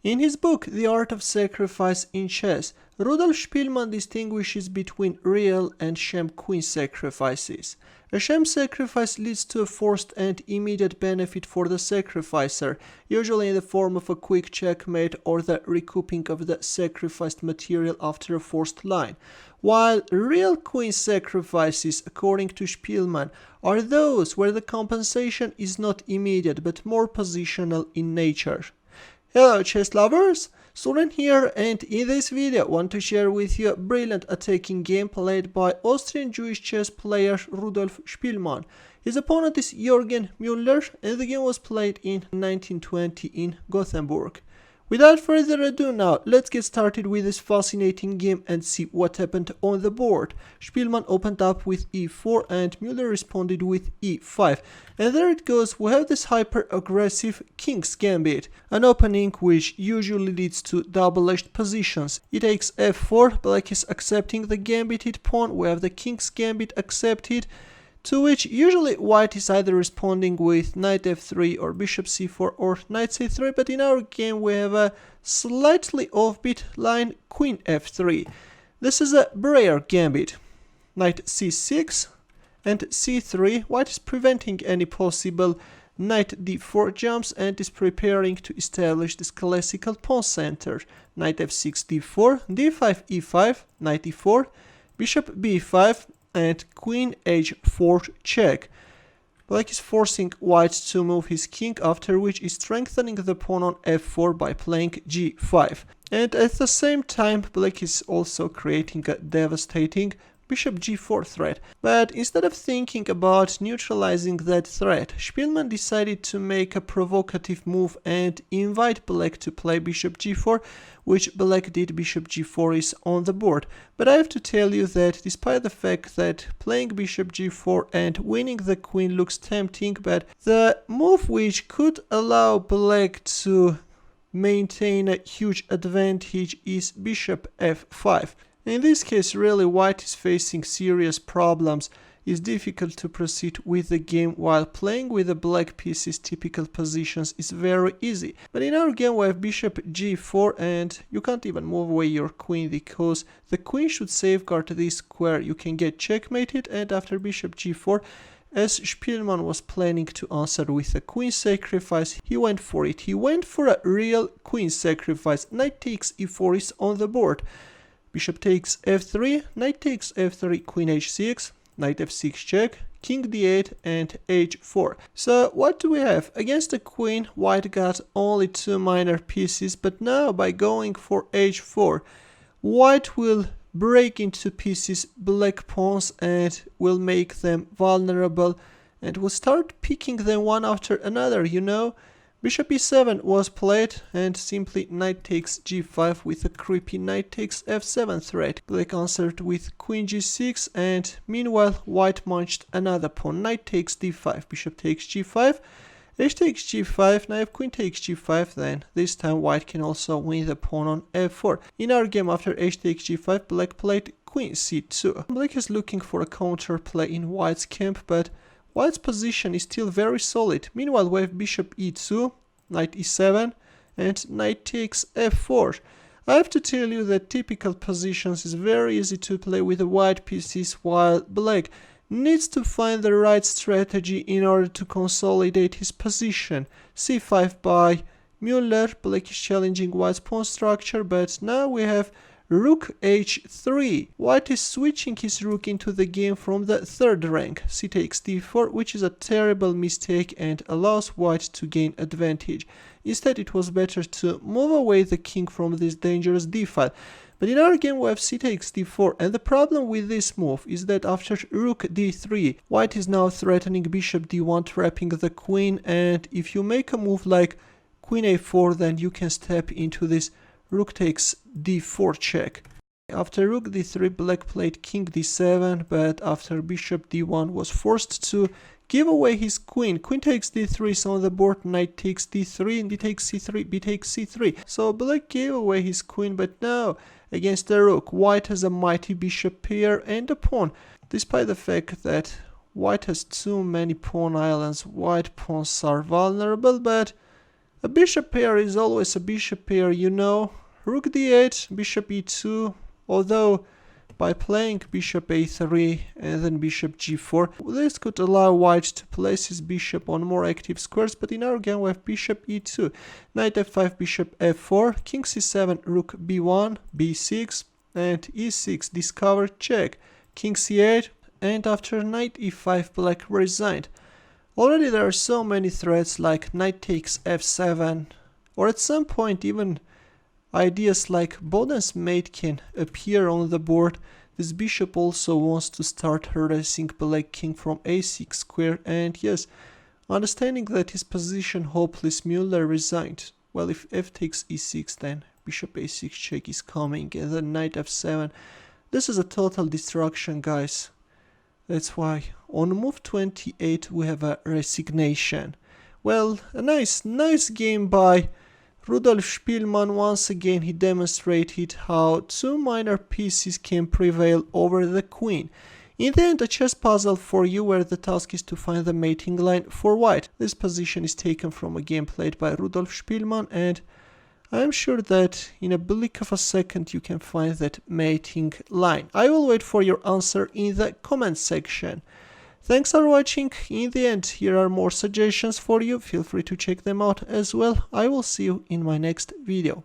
In his book The Art of Sacrifice in Chess, Rudolf Spielmann distinguishes between real and sham queen sacrifices. A sham sacrifice leads to a forced and immediate benefit for the sacrificer, usually in the form of a quick checkmate or the recouping of the sacrificed material after a forced line, while real queen sacrifices, according to Spielmann, are those where the compensation is not immediate but more positional in nature. Hello chess lovers, Suren here, and in this video I want to share with you a brilliant attacking game played by Austrian Jewish chess player Rudolf Spielmann. His opponent is Jorgen Moeller, and the game was played in 1920 in Gothenburg. Without further ado now, let's get started with this fascinating game and see what happened on the board. Spielmann opened up with e4 and Moeller responded with e5. And there it goes, we have this hyper-aggressive King's Gambit, an opening which usually leads to double-edged positions. He takes f4, black is accepting the gambited pawn, we have the King's Gambit accepted, to which usually white is either responding with knight f3 or bishop c4 or knight c3, but in our game we have a slightly offbeat line queen f3. This is a Breyer gambit. Knight c6 and c3, white is preventing any possible knight d4 jumps and is preparing to establish this classical pawn center. Knight f6 d4, d5 e5, knight e4, bishop b5, and queen h4 check. Black is forcing white to move his king, after which is strengthening the pawn on f4 by playing g5. And at the same time, black is also creating a devastating bishop g4 threat. But instead of thinking about neutralizing that threat, Spielmann decided to make a provocative move and invite black to play bishop g4, which black did. Bishop g4 is on the board. But I have to tell you that despite the fact that playing bishop g4 and winning the queen looks tempting, but the move which could allow black to maintain a huge advantage is bishop f5. In this case, really, white is facing serious problems. It's difficult to proceed with the game, while playing with the black pieces' typical positions is very easy. But in our game we have bishop g4 and you can't even move away your queen because the queen should safeguard this square. You can get checkmated, and after bishop g4, as Spielmann was planning to answer with a queen sacrifice, he went for it. He went for a real queen sacrifice. Knight takes e4 is on the board. Bishop takes f3, knight takes f3, queen h6, knight f6 check, king d8 and h4. So what do we have? Against the queen, white got only two minor pieces, but now by going for h4, white will break into pieces black pawns and will make them vulnerable and will start picking them one after another, you know. Bishop e7 was played and simply knight takes g5 with a creepy knight takes f7 threat. Black answered with queen g6 and meanwhile white munched another pawn. Knight takes d5, bishop takes g5, h takes g5, now if queen takes g5 then this time white can also win the pawn on f4. In our game after h takes g5 black played queen c2. Black is looking for a counterplay in white's camp, but white's position is still very solid. Meanwhile we have bishop e2, knight e7 and knight takes f4. I have to tell you that typical positions is very easy to play with the white pieces, while black needs to find the right strategy in order to consolidate his position. c5 by Moeller, black is challenging white's pawn structure, but now we have rook h3. White is switching his rook into the game from the third rank. C takes d4, which is a terrible mistake and allows white to gain advantage. Instead, it was better to move away the king from this dangerous d file. But in our game we have c takes d4, and the problem with this move is that after rook d3, white is now threatening bishop d1, trapping the queen, and if you make a move like queen a4, then you can step into this rook takes d4 check. After rook d3, black played king d7, but after bishop d1 was forced to give away his queen. Queen takes d3 is on the board, knight takes d3, and d takes c3, b takes c3. So black gave away his queen, but now against the rook, white has a mighty bishop pair and a pawn. Despite the fact that white has too many pawn islands, white pawns are vulnerable, but A bishop pair is always a bishop pair, you know. Rook d8, bishop e2, although by playing bishop a3 and then bishop g4, this could allow white to place his bishop on more active squares, but in our game we have bishop e2, knight f5, bishop f4, king c7, rook b1, b6, and e6, discover check, king c8, and after knight e5, black resigned. Already there are so many threats like knight takes f7, or at some point even ideas like Boden's mate can appear on the board. This bishop also wants to start harassing black king from a6 square, and yes, understanding that his position hopeless, Moeller resigned. Well, if f takes e6, then bishop a6 check is coming, and then knight f7. This is a total destruction, guys. That's why on move 28 we have a resignation. Well, a nice game by Rudolf Spielmann. Once again he demonstrated how two minor pieces can prevail over the queen. In the end, a chess puzzle for you where the task is to find the mating line for white. This position is taken from a game played by Rudolf Spielmann, and I am sure that in a blink of a second you can find that mating line. I will wait for your answer in the comment section. Thanks for watching. In the end, here are more suggestions for you. Feel free to check them out as well. I will see you in my next video.